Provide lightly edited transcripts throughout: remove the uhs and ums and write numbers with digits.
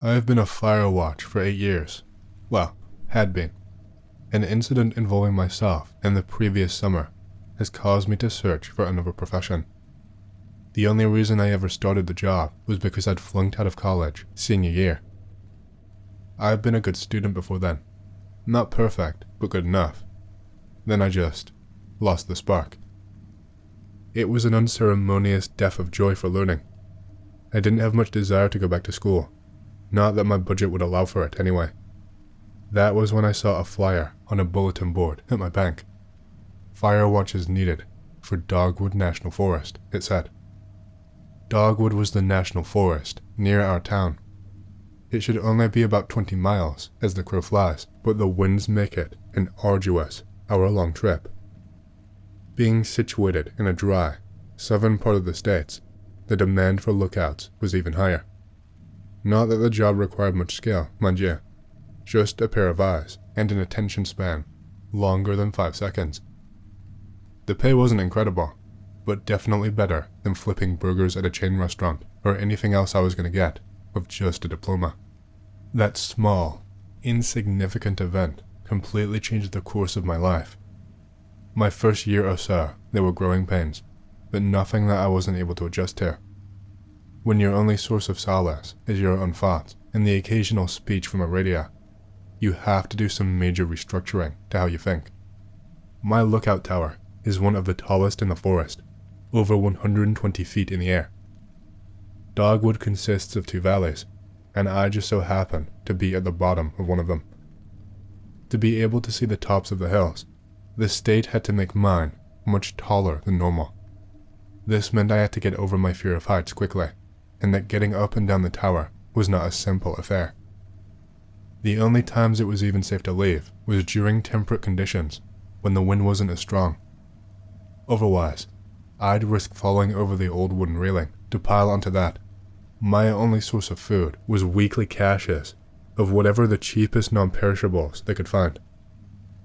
I have been a Firewatch for 8 years. Well, had been. An incident involving myself in the previous summer has caused me to search for another profession. The only reason I ever started the job was because I'd flunked out of college senior year. I've been a good student before then. Not perfect, but good enough. Then I just lost the spark. It was an unceremonious death of joy for learning. I didn't have much desire to go back to school. Not that my budget would allow for it anyway. That was when I saw a flyer on a bulletin board at my bank. Firewatch is needed for Dogwood National Forest, it said. Dogwood was the national forest near our town. It should only be about 20 miles as the crow flies, but the winds make it an arduous, hour-long trip. Being situated in a dry, southern part of the States, the demand for lookouts was even higher. Not that the job required much skill, mind you. Just a pair of eyes and an attention span longer than 5 seconds. The pay wasn't incredible, but definitely better than flipping burgers at a chain restaurant or anything else I was going to get with just a diploma. That small, insignificant event completely changed the course of my life. My first year or so, there were growing pains, but nothing that I wasn't able to adjust to. When your only source of solace is your own thoughts and the occasional speech from a radio, you have to do some major restructuring to how you think. My lookout tower is one of the tallest in the forest, over 120 feet in the air. Dogwood consists of 2 valleys, and I just so happen to be at the bottom of one of them. To be able to see the tops of the hills, the state had to make mine much taller than normal. This meant I had to get over my fear of heights quickly, and that getting up and down the tower was not a simple affair. The only times it was even safe to leave was during temperate conditions, when the wind wasn't as strong. Otherwise, I'd risk falling over the old wooden railing to pile onto that. My only source of food was weekly caches of whatever the cheapest non-perishables they could find.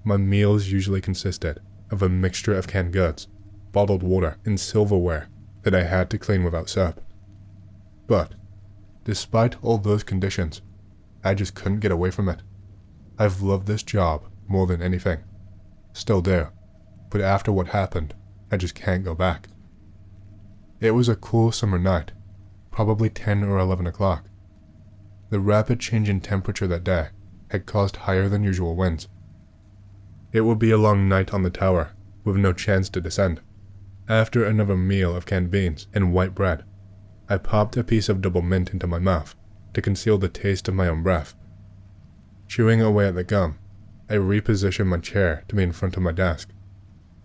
My meals usually consisted of a mixture of canned goods, bottled water, and silverware that I had to clean without soap. But, despite all those conditions, I just couldn't get away from it. I've loved this job more than anything. Still do, but after what happened, I just can't go back. It was a cool summer night, probably 10 or 11 o'clock. The rapid change in temperature that day had caused higher than usual winds. It would be a long night on the tower, with no chance to descend. After another meal of canned beans and white bread, I popped a piece of double mint into my mouth to conceal the taste of my own breath. Chewing away at the gum, I repositioned my chair to be in front of my desk.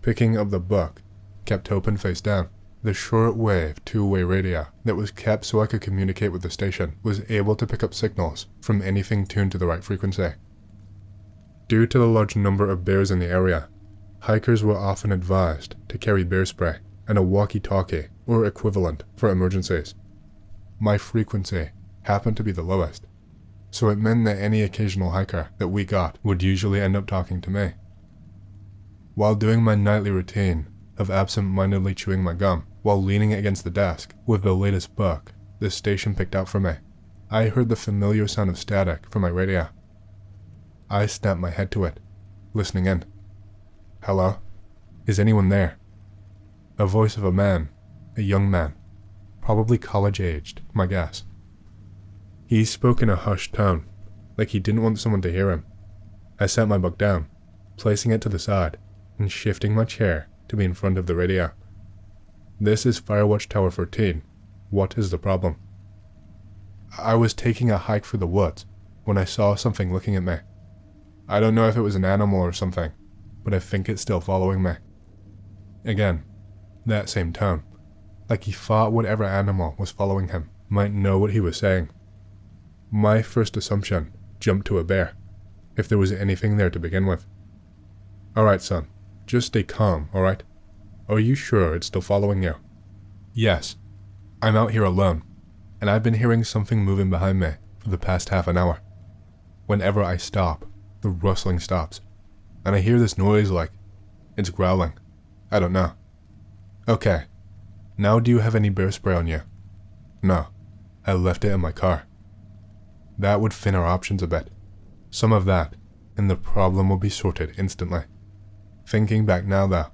Picking up the book, kept open face down, the short-wave 2-way radio that was kept so I could communicate with the station was able to pick up signals from anything tuned to the right frequency. Due to the large number of bears in the area, hikers were often advised to carry bear spray and a walkie-talkie or equivalent for emergencies. My frequency happened to be the lowest, so it meant that any occasional hiker that we got would usually end up talking to me. While doing my nightly routine of absent-mindedly chewing my gum while leaning against the desk with the latest book the station picked out for me, I heard the familiar sound of static from my radio. I snapped my head to it, listening in. Hello? Is anyone there? A voice of a man, a young man, probably college-aged, my guess. He spoke in a hushed tone, like he didn't want someone to hear him. I set my book down, placing it to the side, and shifting my chair to be in front of the radio. This is Firewatch Tower 14. What is the problem? I was taking a hike through the woods when I saw something looking at me. I don't know if it was an animal or something, but I think it's still following me. Again, that same tone, like he thought whatever animal was following him might know what he was saying. My first assumption jumped to a bear, if there was anything there to begin with. Alright son, just stay calm, alright? Are you sure it's still following you? Yes. I'm out here alone, and I've been hearing something moving behind me for the past half an hour. Whenever I stop, the rustling stops, and I hear this noise like it's growling. I don't know. Okay. Now do you have any bear spray on you? No. I left it in my car. That would thin our options a bit. Some of that, and the problem will be sorted instantly. Thinking back now though,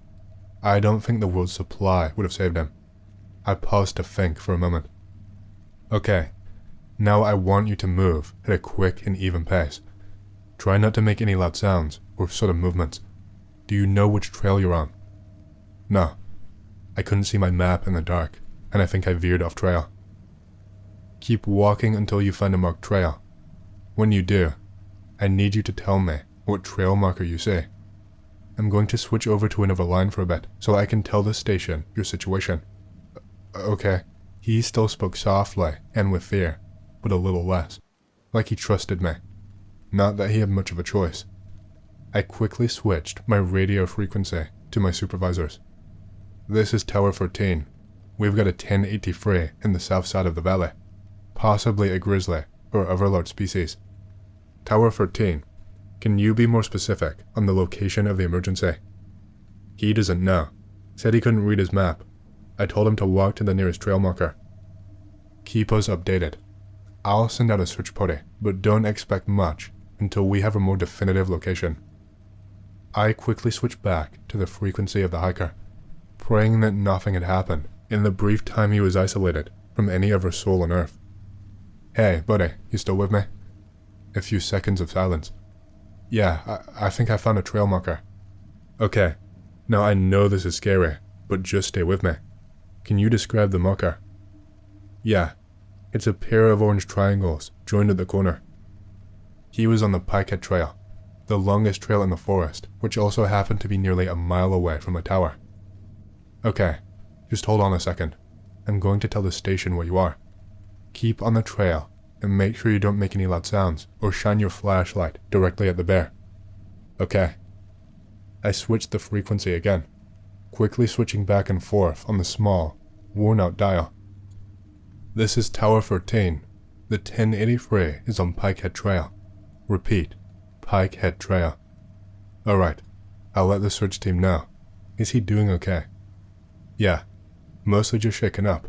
I don't think the world's supply would have saved him. I paused to think for a moment. Okay, now I want you to move at a quick and even pace. Try not to make any loud sounds or sudden movements. Do you know which trail you're on? No. I couldn't see my map in the dark, and I think I veered off trail. Keep walking until you find a marked trail. When you do, I need you to tell me what trail marker you see. I'm going to switch over to another line for a bit, so I can tell the station your situation. Okay. He still spoke softly and with fear, but a little less, like he trusted me. Not that he had much of a choice. I quickly switched my radio frequency to my supervisor's. This is Tower 13. We've got a 1083 in the south side of the valley, possibly a grizzly or other large species. Tower 13, can you be more specific on the location of the emergency? He doesn't know. Said he couldn't read his map. I told him to walk to the nearest trail marker. Keep us updated. I'll send out a search party, but don't expect much until we have a more definitive location. I quickly switched back to the frequency of the hiker, praying that nothing had happened in the brief time he was isolated from any other soul on Earth. Hey, buddy, you still with me? A few seconds of silence. Yeah, I think I found a trail marker. Okay, now I know this is scary, but just stay with me. Can you describe the marker? Yeah, it's a pair of orange triangles joined at the corner. He was on the Pikehead Trail, the longest trail in the forest, which also happened to be nearly a mile away from the tower. Okay, just hold on a second. I'm going to tell the station where you are. Keep on the trail and make sure you don't make any loud sounds or shine your flashlight directly at the bear. Okay. I switched the frequency again, quickly switching back and forth on the small, worn-out dial. This is Tower 13. The 1083 is on Pikehead Trail. Repeat, Pikehead Trail. Alright, I'll let the search team know. Is he doing okay? Yeah, mostly just shaken up.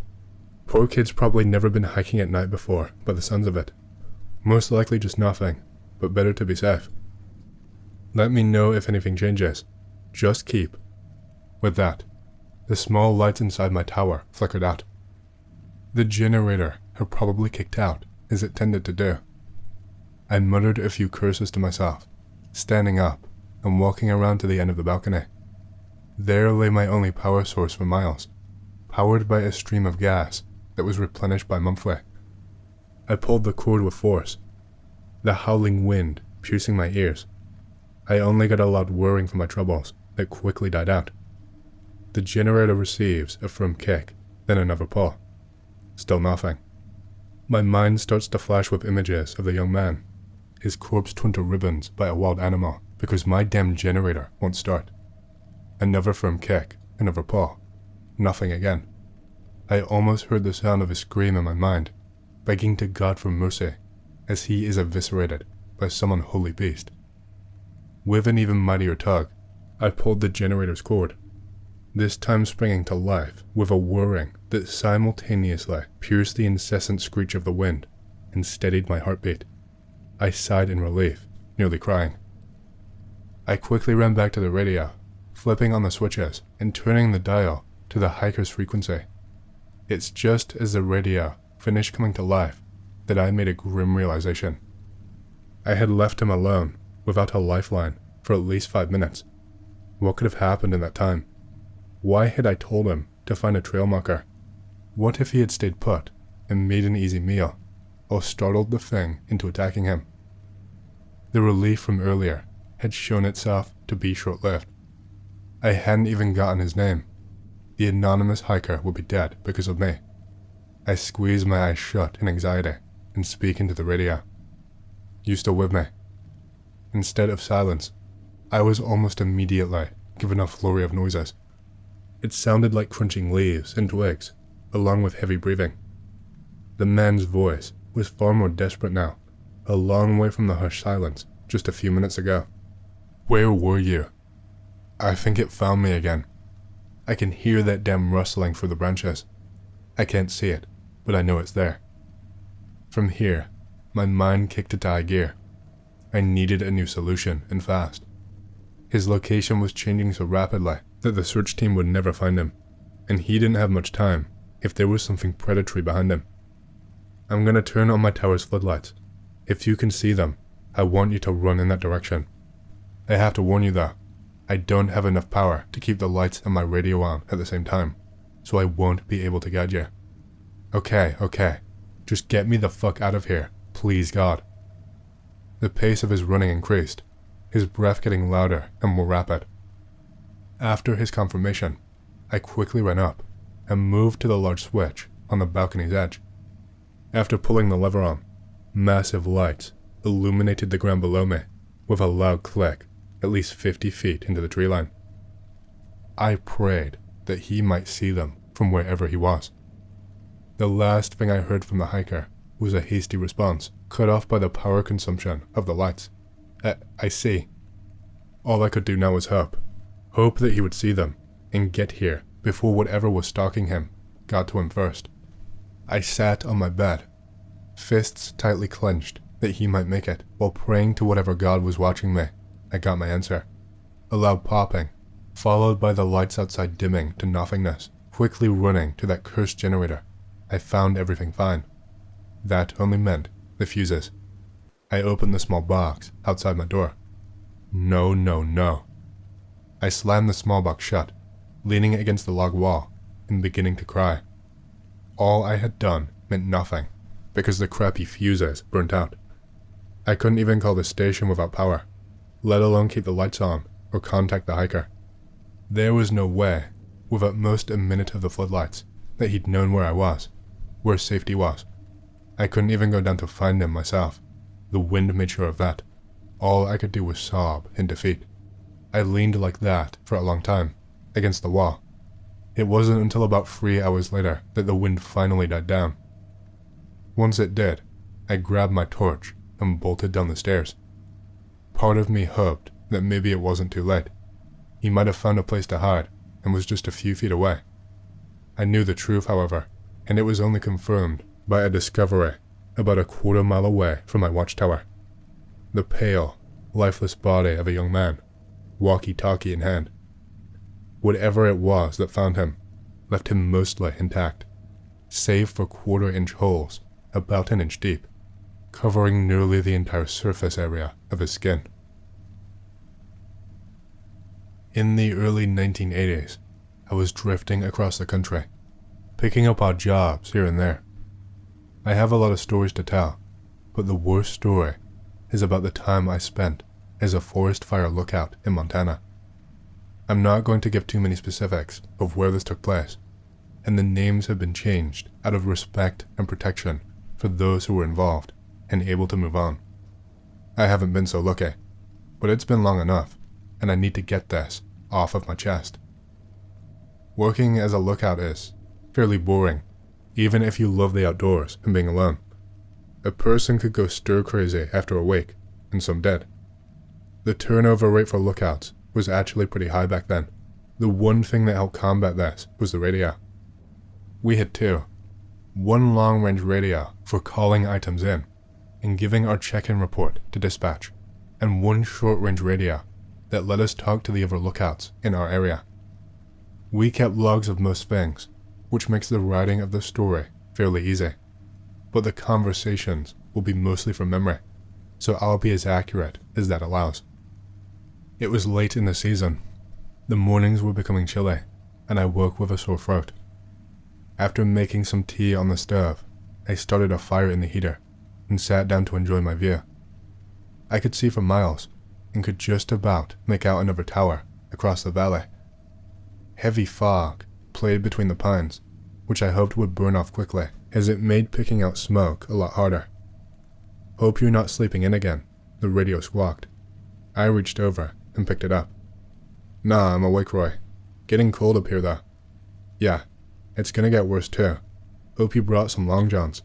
Poor kid's probably never been hiking at night before, by the sounds of it. Most likely just nothing, but better to be safe. Let me know if anything changes. Just keep. With that, the small lights inside my tower flickered out. The generator had probably kicked out, as it tended to do. I muttered a few curses to myself, standing up and walking around to the end of the balcony. There lay my only power source for miles, powered by a stream of gas that was replenished by monthly. I pulled the cord with force, the howling wind piercing my ears. I only got a loud whirring from my troubles that quickly died out. The generator receives a firm kick, then another pull. Still nothing. My mind starts to flash with images of the young man, his corpse torn to ribbons by a wild animal because my damn generator won't start. Another firm kick, another pull. Nothing again. I almost heard the sound of a scream in my mind, begging to God for mercy, as he is eviscerated by some unholy beast. With an even mightier tug, I pulled the generator's cord, this time springing to life with a whirring that simultaneously pierced the incessant screech of the wind and steadied my heartbeat. I sighed in relief, nearly crying. I quickly ran back to the radio, flipping on the switches and turning the dial to the hiker's frequency. It's just as the radio finished coming to life that I made a grim realization. I had left him alone, without a lifeline, for at least 5 minutes. What could have happened in that time? Why had I told him to find a trail marker? What if he had stayed put and made an easy meal, or startled the thing into attacking him? The relief from earlier had shown itself to be short-lived. I hadn't even gotten his name. The anonymous hiker would be dead because of me. I squeezed my eyes shut in anxiety and speak into the radio. You still with me? Instead of silence, I was almost immediately given a flurry of noises. It sounded like crunching leaves and twigs, along with heavy breathing. The man's voice was far more desperate now, a long way from the hushed silence just a few minutes ago. Where were you? I think it found me again. I can hear that damn rustling through the branches. I can't see it, but I know it's there. From here, My mind kicked into high gear. I needed a new solution, and fast. His location was changing so rapidly that the search team would never find him, and he didn't have much time if there was something predatory behind him. I'm gonna turn on my tower's floodlights. If you can see them, I want you to run in that direction. I have to warn you though, I don't have enough power to keep the lights and my radio on at the same time, so I won't be able to guide you. Okay, just get me the fuck out of here, please God. The pace of his running increased, his breath getting louder and more rapid. After his confirmation, I quickly ran up and moved to the large switch on the balcony's edge. After pulling the lever on, massive lights illuminated the ground below me with a loud click at least 50 feet into the tree line. I prayed that he might see them from wherever he was. The last thing I heard from the hiker was a hasty response, cut off by the power consumption of the lights. I see. All I could do now was hope. Hope that he would see them and get here before whatever was stalking him got to him first. I sat on my bed, fists tightly clenched that he might make it, while praying to whatever God was watching me. I got my answer. A loud popping, followed by the lights outside dimming to nothingness. Quickly running to that cursed generator, I found everything fine. That only meant the fuses. I opened the small box outside my door. No. I slammed the small box shut, leaning against the log wall and beginning to cry. All I had done meant nothing, because the crappy fuses burnt out. I couldn't even call the station without power, let alone keep the lights on or contact the hiker. There was no way, with at most a minute of the floodlights, that he'd known where I was, where safety was. I couldn't even go down to find him myself. The wind made sure of that. All I could do was sob in defeat. I leaned like that for a long time, against the wall. It wasn't until about 3 hours later that the wind finally died down. Once it did, I grabbed my torch and bolted down the stairs. Part of me hoped that maybe it wasn't too late. He might have found a place to hide and was just a few feet away. I knew the truth, however, and it was only confirmed by a discovery about a quarter-mile away from my watchtower. The pale, lifeless body of a young man, walkie-talkie in hand. Whatever it was that found him left him mostly intact, save for quarter-inch holes about an inch deep, covering nearly the entire surface area of his skin. In the early 1980s, I was drifting across the country, picking up odd jobs here and there. I have a lot of stories to tell, but the worst story is about the time I spent as a forest fire lookout in Montana. I'm not going to give too many specifics of where this took place, and the names have been changed out of respect and protection for those who were involved and able to move on. I haven't been so lucky, but it's been long enough, and I need to get this off of my chest. Working as a lookout is fairly boring, even if you love the outdoors and being alone. A person could go stir-crazy after a week, and some did. The turnover rate for lookouts was actually pretty high back then. The one thing that helped combat this was the radio. We had two. One long-range radio for calling items in and giving our check-in report to dispatch, and one short-range radio that let us talk to the other lookouts in our area. We kept logs of most things, which makes the writing of the story fairly easy, but the conversations will be mostly from memory, so I'll be as accurate as that allows. It was late in the season. The mornings were becoming chilly, and I woke with a sore throat. After making some tea on the stove, I started a fire in the heater and sat down to enjoy my view. I could see for miles and could just about make out another tower across the valley. Heavy fog played between the pines, which I hoped would burn off quickly, as it made picking out smoke a lot harder. "Hope you're not sleeping in again," the radio squawked. I reached over and picked it up. "Nah, I'm awake, Roy. Getting cold up here, though." "Yeah, it's gonna get worse too. Hope you brought some long johns.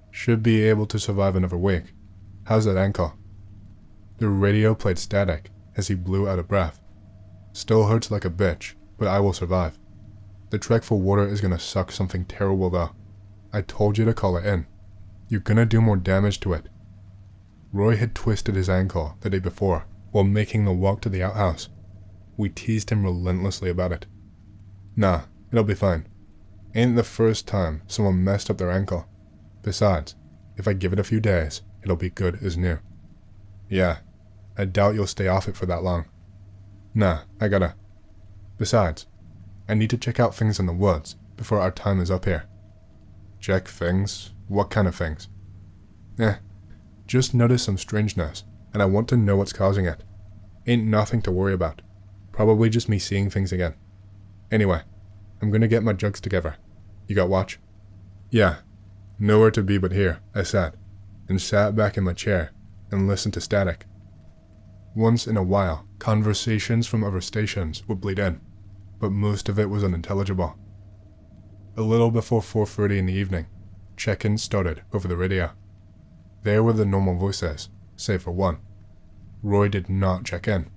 Should be able to survive another week. How's that ankle?" The radio played static as he blew out of breath. "Still hurts like a bitch, but I will survive. The trek for water is gonna suck something terrible though. I told you to call it in. You're gonna do more damage to it Roy had twisted his ankle the day before while making the walk to the outhouse. We teased him relentlessly about it. Nah, it'll be fine. Ain't the first time someone messed up their ankle. Besides, if I give it a few days, it'll be good as new. Yeah, I doubt you'll stay off it for that long. Nah, I gotta. Besides, I need to check out things in the woods before our time is up here. Check things? What kind of things? Just notice some strangeness, and I want to know what's causing it. Ain't nothing to worry about. Probably just me seeing things again. Anyway, I'm gonna get my jugs together. You got watch? Yeah. Nowhere to be but here, I said, and sat back in my chair and listened to static. Once in a while, conversations from other stations would bleed in, but most of it was unintelligible. A little before 4:30 in the evening, check-ins started over the radio. There were the normal voices, save for one. Roy did not check in.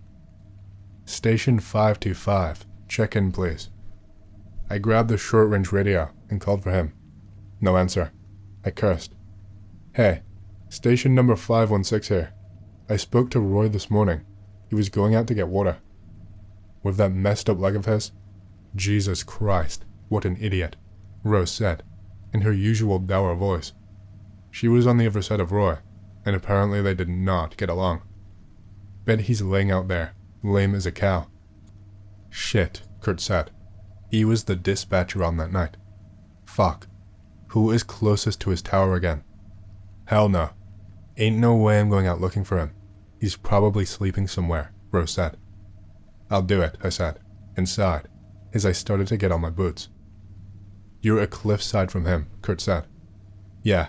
Station 525, check in please. I grabbed the short-range radio and called for him. No answer. I cursed. Hey, station number 516 here. I spoke to Roy this morning. He was going out to get water. With that messed up leg of his? Jesus Christ, what an idiot, Rose said, in her usual dour voice. She was on the other side of Roy, and apparently they did not get along. Bet he's laying out there, lame as a cow. Shit, Kurt said. He was the dispatcher on that night. Fuck. Who is closest to his tower again? Hell no. Ain't no way I'm going out looking for him. He's probably sleeping somewhere, Rose said. I'll do it, I said, and sighed, as I started to get on my boots. You're a cliffside from him, Kurt said. Yeah,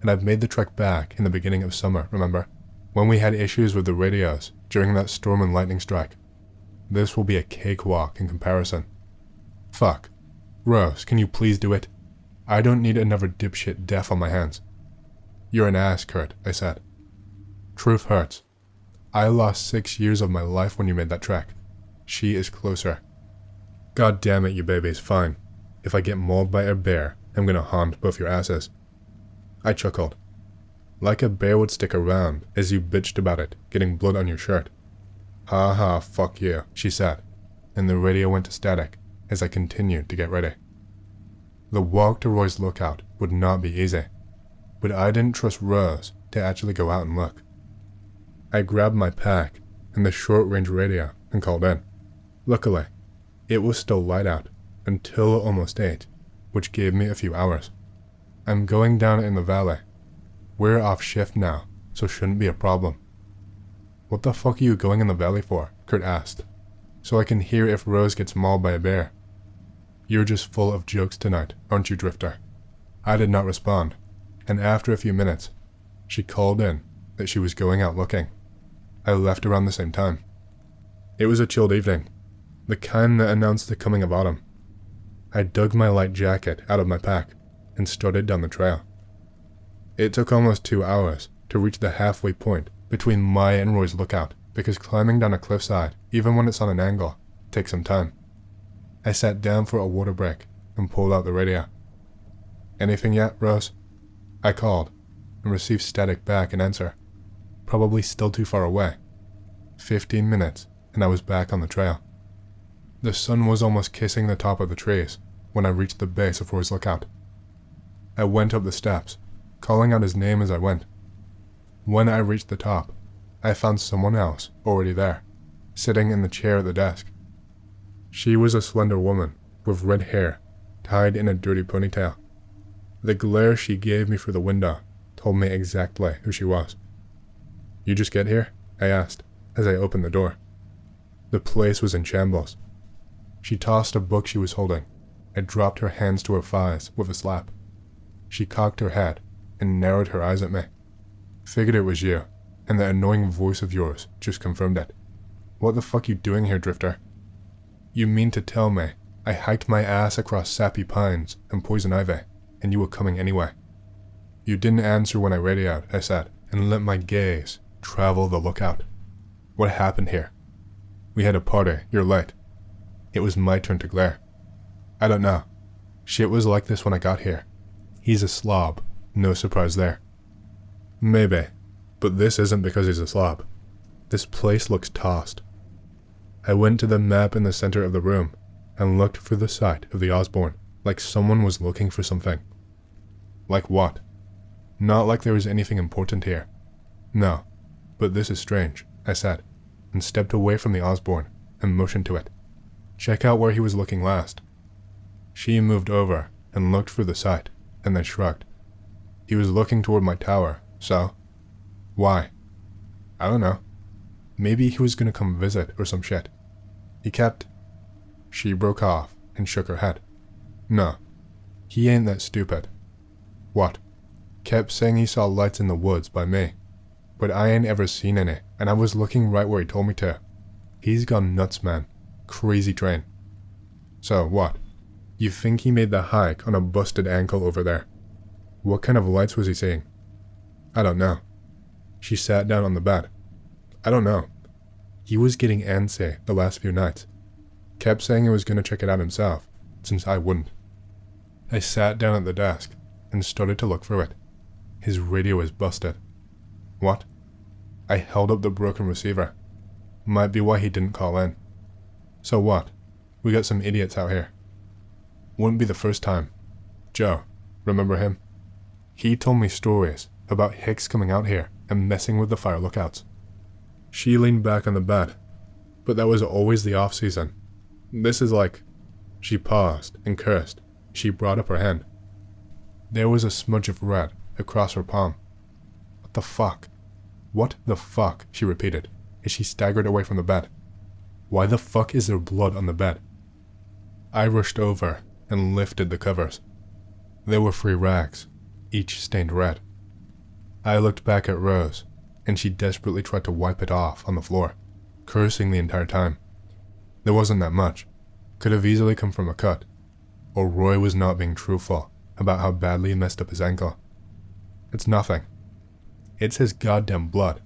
and I've made the trek back in the beginning of summer, remember? When we had issues with the radios during that storm and lightning strike. This will be a cakewalk in comparison. Fuck. Rose, can you please do it? I don't need another dipshit death on my hands. You're an ass, Kurt, I said. Truth hurts. I lost 6 years of my life when you made that trek. She is closer. God damn it, you baby's fine. If I get mauled by a bear, I'm gonna haunt both your asses. I chuckled. Like a bear would stick around as you bitched about it, getting blood on your shirt. Ha ha, fuck you, she said, and the radio went to static as I continued to get ready. The walk to Roy's lookout would not be easy, but I didn't trust Rose to actually go out and look. I grabbed my pack and the short-range radio and called in. Luckily, it was still light out until almost 8, which gave me a few hours. I'm going down in the valley. We're off shift now, so shouldn't be a problem. What the fuck are you going in the valley for? Kurt asked, so I can hear if Rose gets mauled by a bear. You're just full of jokes tonight, aren't you, Drifter? I did not respond, and after a few minutes, she called in that she was going out looking. I left around the same time. It was a chilled evening, the kind that announced the coming of autumn. I dug my light jacket out of my pack and started down the trail. It took almost 2 hours to reach the halfway point between my and Roy's lookout, because climbing down a cliffside, even when it's on an angle, takes some time. I sat down for a water break and pulled out the radio. Anything yet, Rose? I called and received static back in answer. Probably still too far away. 15 minutes and I was back on the trail. The sun was almost kissing the top of the trees when I reached the base of Roy's lookout. I went up the steps, calling out his name as I went. When I reached the top, I found someone else already there, sitting in the chair at the desk. She was a slender woman with red hair tied in a dirty ponytail. The glare she gave me through the window told me exactly who she was. You just get here? I asked as I opened the door. The place was in shambles. She tossed a book she was holding and dropped her hands to her thighs with a slap. She cocked her head and narrowed her eyes at me. Figured it was you, and the annoying voice of yours just confirmed it. What the fuck you doing here, Drifter? You mean to tell me I hiked my ass across sappy pines and poison ivy, and you were coming anyway? You didn't answer when I radioed, I said, and let my gaze travel the lookout. What happened here? We had a party, you're late. It was my turn to glare. I don't know. Shit was like this when I got here. He's a slob, no surprise there. Maybe, But this isn't because he's a slob. This place looks tossed. I went to the map in the center of the room and looked through the site of the Osborne like someone was looking for something. Like what? Not like there was anything important here. No, but this is strange, I said, and stepped away from the Osborne and motioned to it. Check out where he was looking last. She moved over and looked through the site, and then shrugged. He was looking toward my tower, so? Why? I don't know. Maybe he was gonna come visit or some shit. He kept... She broke off and shook her head. No, he ain't that stupid. What? Kept saying he saw lights in the woods by me. But I ain't ever seen any, and I was looking right where he told me to. He's gone nuts, man. Crazy train. So, what? You think he made the hike on a busted ankle over there? What kind of lights was he seeing? I don't know. She sat down on the bed. I don't know. He was getting antsy the last few nights. Kept saying he was going to check it out himself, since I wouldn't. I sat down at the desk and started to look through it. His radio is busted. What? I held up the broken receiver. Might be why he didn't call in. So what? We got some idiots out here. Wouldn't be the first time. Joe, remember him? He told me stories about Hicks coming out here and messing with the fire lookouts. She leaned back on the bed, but that was always the off-season. This is like... She paused and cursed. She brought up her hand. There was a smudge of red across her palm. What the fuck? What the fuck? She repeated as she staggered away from the bed. Why the fuck is there blood on the bed? I rushed over and lifted the covers. There were 3 rags, each stained red. I looked back at Rose, and she desperately tried to wipe it off on the floor, cursing the entire time. There wasn't that much. Could have easily come from a cut, or Roy was not being truthful about how badly he messed up his ankle. It's nothing. It's his goddamn blood.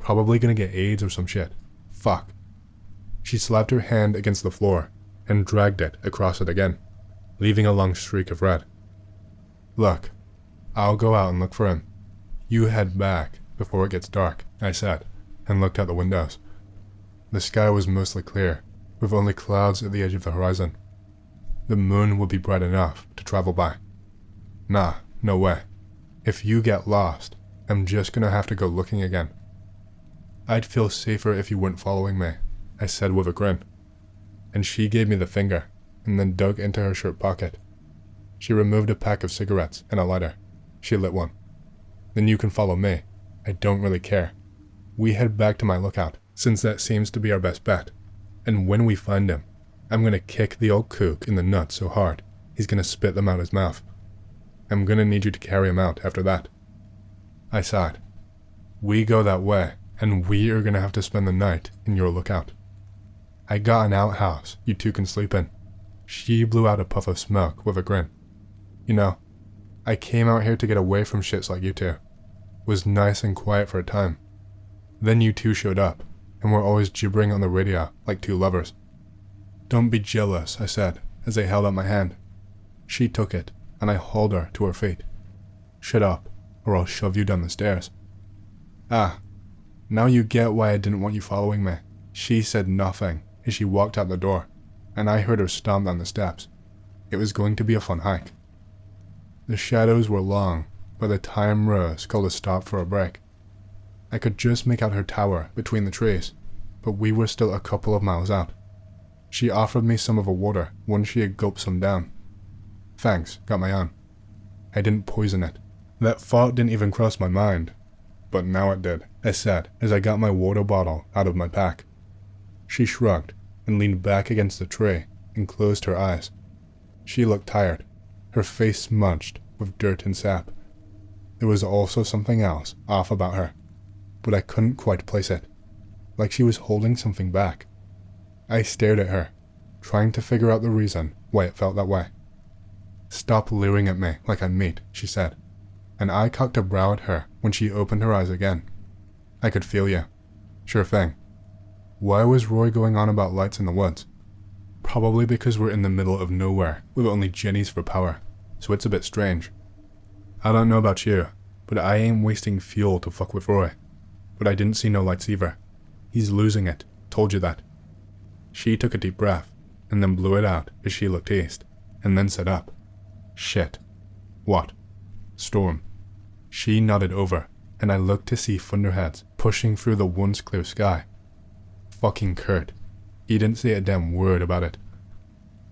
Probably gonna get AIDS or some shit. Fuck. She slapped her hand against the floor and dragged it across it again, leaving a long streak of red. Look, I'll go out and look for him. You head back before it gets dark, I said, and looked out the windows. The sky was mostly clear, with only clouds at the edge of the horizon. The moon would be bright enough to travel by. Nah, no way. If you get lost, I'm just gonna have to go looking again. I'd feel safer if you weren't following me, I said with a grin. And she gave me the finger, and then dug into her shirt pocket. She removed a pack of cigarettes and a lighter. She lit one. Then you can follow me. I don't really care. We head back to my lookout, since that seems to be our best bet. And when we find him, I'm gonna kick the old kook in the nuts so hard, he's gonna spit them out his mouth. I'm gonna need you to carry him out after that. I sighed. We go that way, and we are gonna have to spend the night in your lookout. I got an outhouse you two can sleep in. She blew out a puff of smoke with a grin. You know, I came out here to get away from shits like you two. Was nice and quiet for a time. Then you two showed up, and were always gibbering on the radio like 2 lovers. Don't be jealous, I said, as I held out my hand. She took it, and I hauled her to her feet. Shut up, or I'll shove you down the stairs. Ah, now you get why I didn't want you following me. She said nothing as she walked out the door, and I heard her stomp down the steps. It was going to be a fun hike. The shadows were long by the time Rose called a stop for a break. I could just make out her tower between the trees, but we were still a couple of miles out. She offered me some of her water once she had gulped some down. Thanks, got my own. I didn't poison it. That thought didn't even cross my mind, but now it did, I said as I got my water bottle out of my pack. She shrugged and leaned back against the tree and closed her eyes. She looked tired, her face smudged with dirt and sap. There was also something else off about her, but I couldn't quite place it, like she was holding something back. I stared at her, trying to figure out the reason why it felt that way. Stop leering at me like I'm meat, she said, and I cocked a brow at her when she opened her eyes again. I could feel you. Sure thing. Why was Roy going on about lights in the woods? Probably because we're in the middle of nowhere with only Jennies for power, so it's a bit strange. I don't know about you, but I ain't wasting fuel to fuck with Roy. but I didn't see no lights either. He's losing it, told you that. She took a deep breath, and then blew it out as she looked east, and then sat up. Shit. What? Storm. She nodded over, and I looked to see thunderheads pushing through the once clear sky. Fucking Kurt. He didn't say a damn word about it.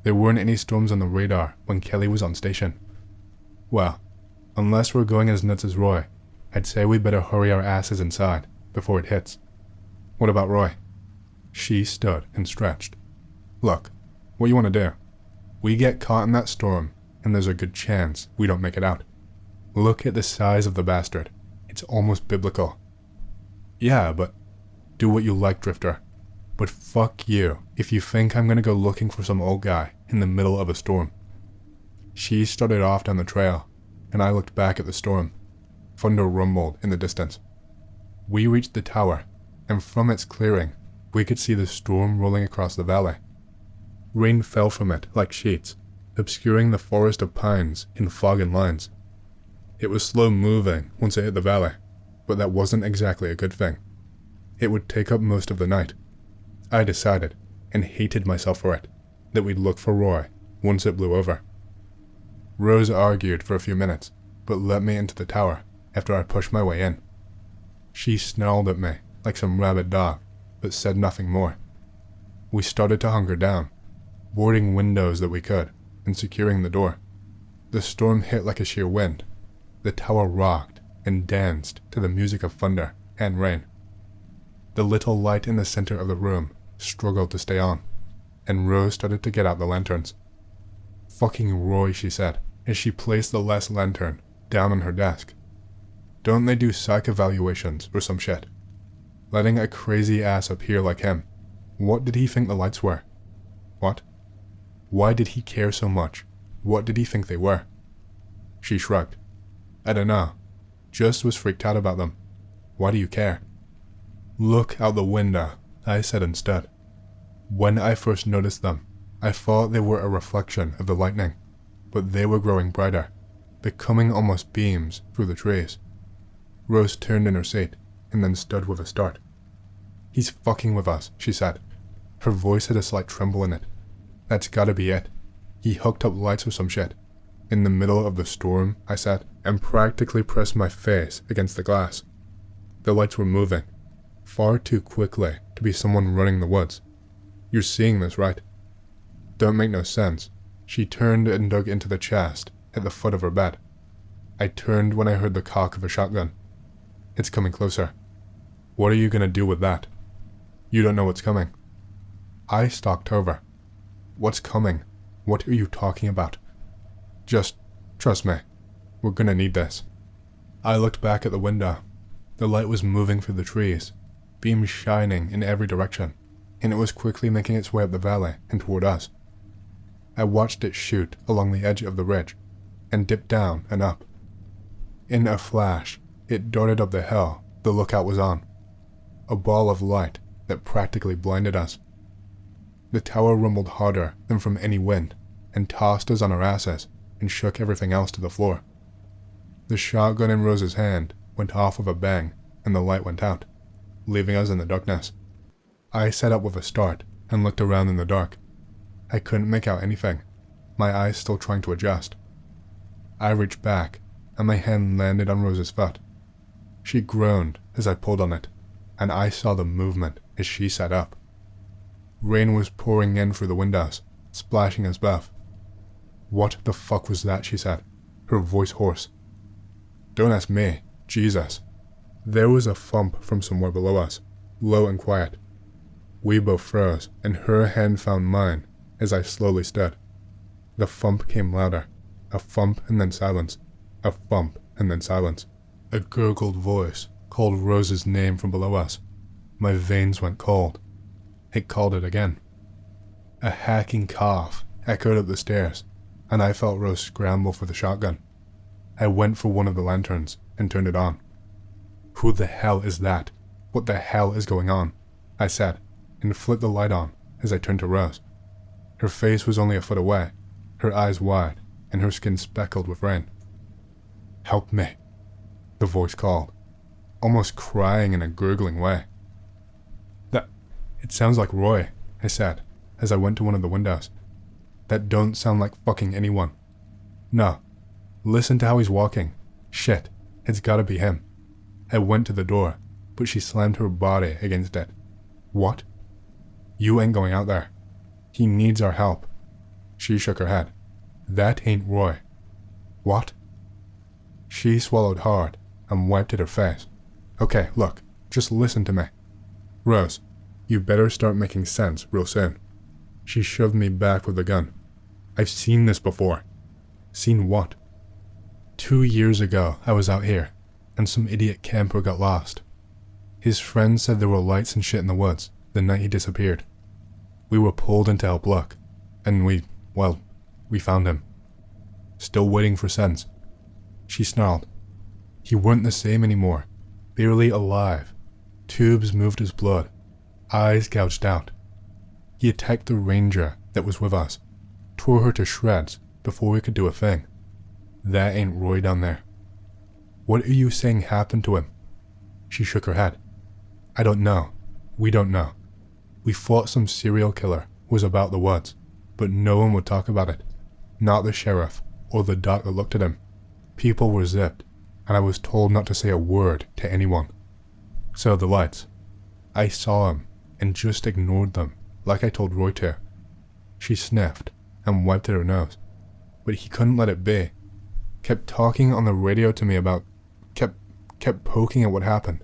There weren't any storms on the radar when Kelly was on station. Well, unless we're going as nuts as Roy, I'd say we'd better hurry our asses inside before it hits. What about Roy? She stood and stretched. Look, what you want to do? We get caught in that storm, and there's a good chance we don't make it out. Look at the size of the bastard. It's almost biblical. Yeah, but do what you like, Drifter. But fuck you if you think I'm gonna go looking for some old guy in the middle of a storm. She started off down the trail, and I looked back at the storm. Thunder rumbled in the distance. We reached the tower, and from its clearing, we could see the storm rolling across the valley. Rain fell from it like sheets, obscuring the forest of pines in fog and lines. It was slow moving once it hit the valley, but that wasn't exactly a good thing. It would take up most of the night. I decided, and hated myself for it, that we'd look for Roy once it blew over. Rose argued for a few minutes, but let me into the tower after I pushed my way in. She snarled at me like some rabid dog, but said nothing more. We started to hunker down, boarding windows that we could, and securing the door. The storm hit like a sheer wind. The tower rocked and danced to the music of thunder and rain. The little light in the center of the room struggled to stay on, and Rose started to get out the lanterns. Fucking Roy, she said, as she placed the last lantern down on her desk. Don't they do psych evaluations or some shit? Letting a crazy ass appear like him. What did he think the lights were? What? Why did he care so much? What did he think they were? She shrugged. I don't know. Just was freaked out about them. Why do you care? Look out the window, I said instead. When I first noticed them, I thought they were a reflection of the lightning, but they were growing brighter, becoming almost beams through the trees. Rose turned in her seat, and then stood with a start. He's fucking with us, she said. Her voice had a slight tremble in it. That's gotta be it. He hooked up lights or some shit. In the middle of the storm, I said, and practically pressed my face against the glass. The lights were moving, far too quickly to be someone running the woods. You're seeing this, right? Don't make no sense. She turned and dug into the chest at the foot of her bed. I turned when I heard the cock of a shotgun. It's coming closer. What are you gonna do with that? You don't know what's coming. I stalked over. What's coming? What are you talking about? Just trust me. We're gonna need this. I looked back at the window. The light was moving through the trees, beams shining in every direction, and it was quickly making its way up the valley and toward us. I watched it shoot along the edge of the ridge, and dip down and up. In a flash, it darted up the hill the lookout was on, a ball of light that practically blinded us. The tower rumbled harder than from any wind, and tossed us on our asses, and shook everything else to the floor. The shotgun in Rose's hand went off with a bang, and the light went out, leaving us in the darkness. I sat up with a start, and looked around in the dark. I couldn't make out anything, my eyes still trying to adjust. I reached back, and my hand landed on Rose's foot. She groaned as I pulled on it, and I saw the movement as she sat up. Rain was pouring in through the windows, splashing us both. What the fuck was that, she said, her voice hoarse. Don't ask me, Jesus. There was a thump from somewhere below us, low and quiet. We both froze, and her hand found mine as I slowly stood. The thump came louder, a thump and then silence, a thump and then silence. A gurgled voice called Rose's name from below us. My veins went cold. It called it again. A hacking cough echoed up the stairs, and I felt Rose scramble for the shotgun. I went for one of the lanterns and turned it on. Who the hell is that? What the hell is going on? I said, and flipped the light on as I turned to Rose. Her face was only a foot away, her eyes wide, and her skin speckled with rain. Help me, the voice called. almost crying in a gurgling way. It sounds like Roy, I said, as I went to one of the windows. That don't sound like fucking anyone. No. Listen to how he's walking. Shit, it's gotta be him. I went to the door, but she slammed her body against it. What? You ain't going out there. He needs our help. She shook her head. That ain't Roy. What? She swallowed hard and wiped at her face. Okay, look, just listen to me. Rose, you better start making sense real soon. She shoved me back with the gun. I've seen this before. Seen what? 2 years ago, I was out here, and some idiot camper got lost. His friends said there were lights and shit in the woods the night he disappeared. We were pulled in to help look, and we found him. Still waiting for sense. She snarled. He weren't the same anymore. Barely alive. Tubes moved his blood. Eyes gouged out. He attacked the ranger that was with us. Tore her to shreds before we could do a thing. That ain't Roy down there. What are you saying happened to him? She shook her head. I don't know. We don't know. We thought some serial killer was about the woods, but no one would talk about it. Not the sheriff or the doc that looked at him. People were zipped, and I was told not to say a word to anyone. So the lights. I saw him and just ignored them, like I told Roy to. She sniffed and wiped at her nose, but he couldn't let it be. Kept talking on the radio to me about, kept poking at what happened.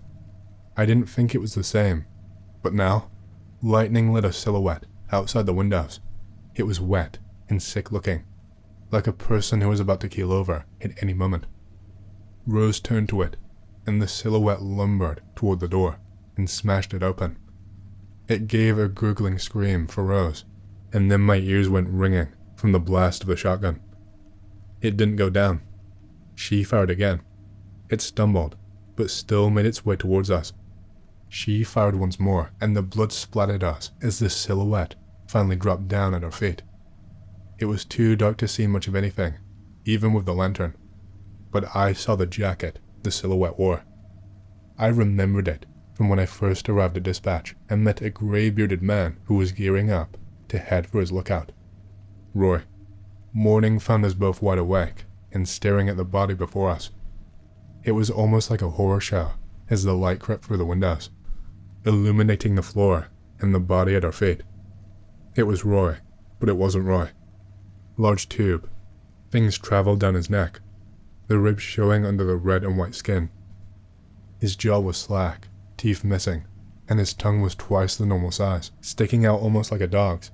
I didn't think it was the same, but now, lightning lit a silhouette outside the windows. It was wet and sick looking, like a person who was about to keel over at any moment. Rose turned to it, and the silhouette lumbered toward the door and smashed it open. It gave a gurgling scream for Rose, and then my ears went ringing from the blast of the shotgun. It didn't go down. She fired again. It stumbled, but still made its way towards us. She fired once more, and the blood splattered us as the silhouette finally dropped down at our feet. It was too dark to see much of anything, even with the lantern, but I saw the jacket the silhouette wore. I remembered it from when I first arrived at dispatch and met a gray-bearded man who was gearing up to head for his lookout. Roy. Morning found us both wide awake and staring at the body before us. It was almost like a horror show as the light crept through the windows, illuminating the floor and the body at our feet. It was Roy, but it wasn't Roy. Large tube. Things traveled down his neck, the ribs showing under the red and white skin. His jaw was slack, teeth missing, and his tongue was twice the normal size, sticking out almost like a dog's.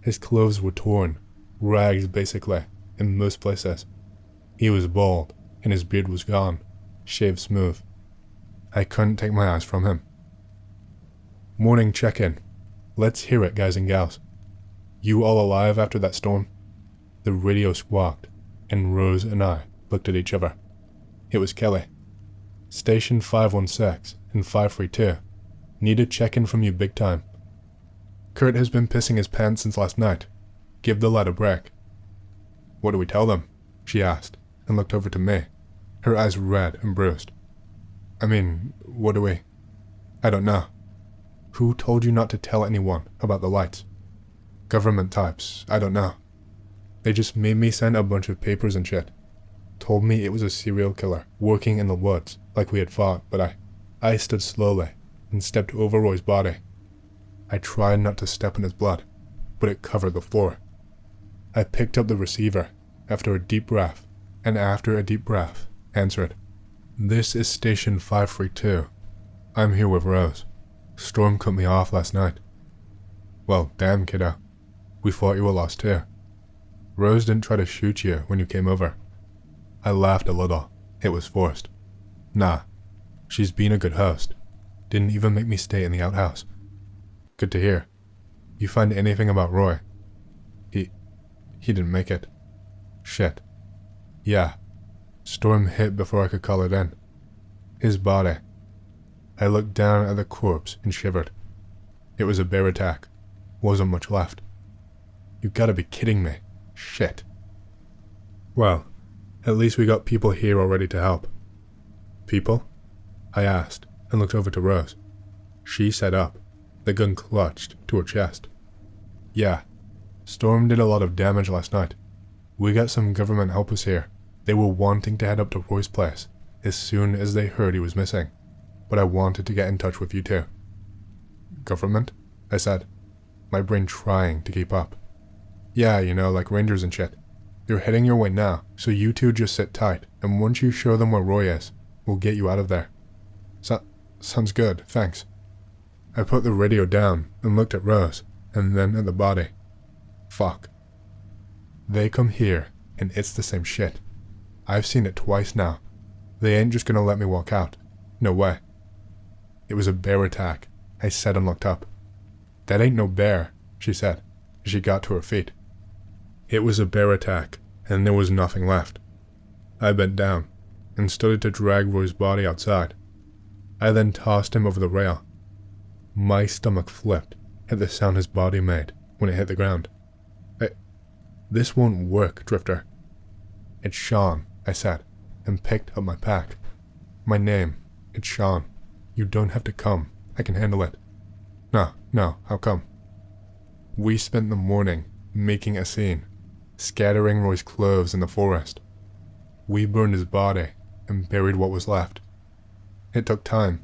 His clothes were torn, rags basically, in most places. He was bald, and his beard was gone, shaved smooth. I couldn't take my eyes from him. Morning check-in. Let's hear it, guys and gals. You all alive after that storm? The radio squawked, and Rose and I looked at each other. It was Kelly. Station 516 and 532. Need a check-in from you big time. Kurt has been pissing his pants since last night. Give the lad a break. What do we tell them? She asked, and looked over to me, her eyes red and bruised. I mean, what do we? I don't know. Who told you not to tell anyone about the lights? Government types, I don't know. They just made me sign a bunch of papers and shit. Told me it was a serial killer working in the woods like we had thought, but I stood slowly and stepped over Roy's body. I tried not to step in his blood, but it covered the floor. I picked up the receiver after a deep breath, and after a deep breath, answered. This is Station 532. I'm here with Rose. Storm cut me off last night. Well, damn, kiddo. We thought you were lost too. Rose didn't try to shoot you when you came over. I laughed a little. It was forced. Nah, she's been a good host. Didn't even make me stay in the outhouse. Good to hear. You find anything about Roy? He didn't make it. Shit. Yeah. Storm hit before I could call it in. His body. I looked down at the corpse and shivered. It was a bear attack. Wasn't much left. You gotta be kidding me. Shit. Well, at least we got people here already to help. People? I asked and looked over to Rose. She sat up, the gun clutched to her chest. Yeah, Storm did a lot of damage last night. We got some government helpers here. They were wanting to head up to Roy's place as soon as they heard he was missing, but I wanted to get in touch with you two. Government? I said, my brain trying to keep up. Yeah, you know, like rangers and shit. They're heading your way now, so you two just sit tight, and once you show them where Roy is, we'll get you out of there. Sounds good, thanks. I put the radio down and looked at Rose, and then at the body. Fuck. They come here, and it's the same shit. I've seen it twice now. They ain't just gonna let me walk out. No way. It was a bear attack, I said and looked up. That ain't no bear, she said, as she got to her feet. It was a bear attack, and there was nothing left. I bent down, and started to drag Roy's body outside. I then tossed him over the rail. My stomach flipped at the sound his body made when it hit the ground. This won't work, Drifter. It's Sean, I said, and picked up my pack. My name, it's Sean. You don't have to come. I can handle it. No, how come? We spent the morning making a scene, scattering Roy's clothes in the forest. We burned his body and buried what was left. It took time,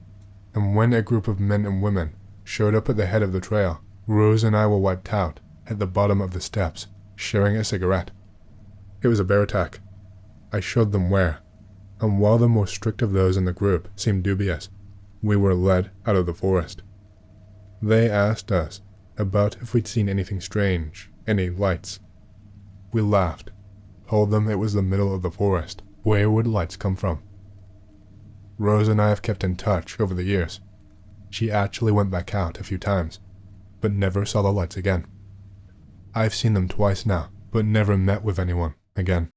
and when a group of men and women showed up at the head of the trail, Rose and I were wiped out at the bottom of the steps, sharing a cigarette. It was a bear attack. I showed them where, and while the more strict of those in the group seemed dubious, we were led out of the forest. They asked us about if we'd seen anything strange, any lights. We laughed, told them it was the middle of the forest. Where would lights come from? Rose and I have kept in touch over the years. She actually went back out a few times, but never saw the lights again. I've seen them twice now, but never met with anyone again.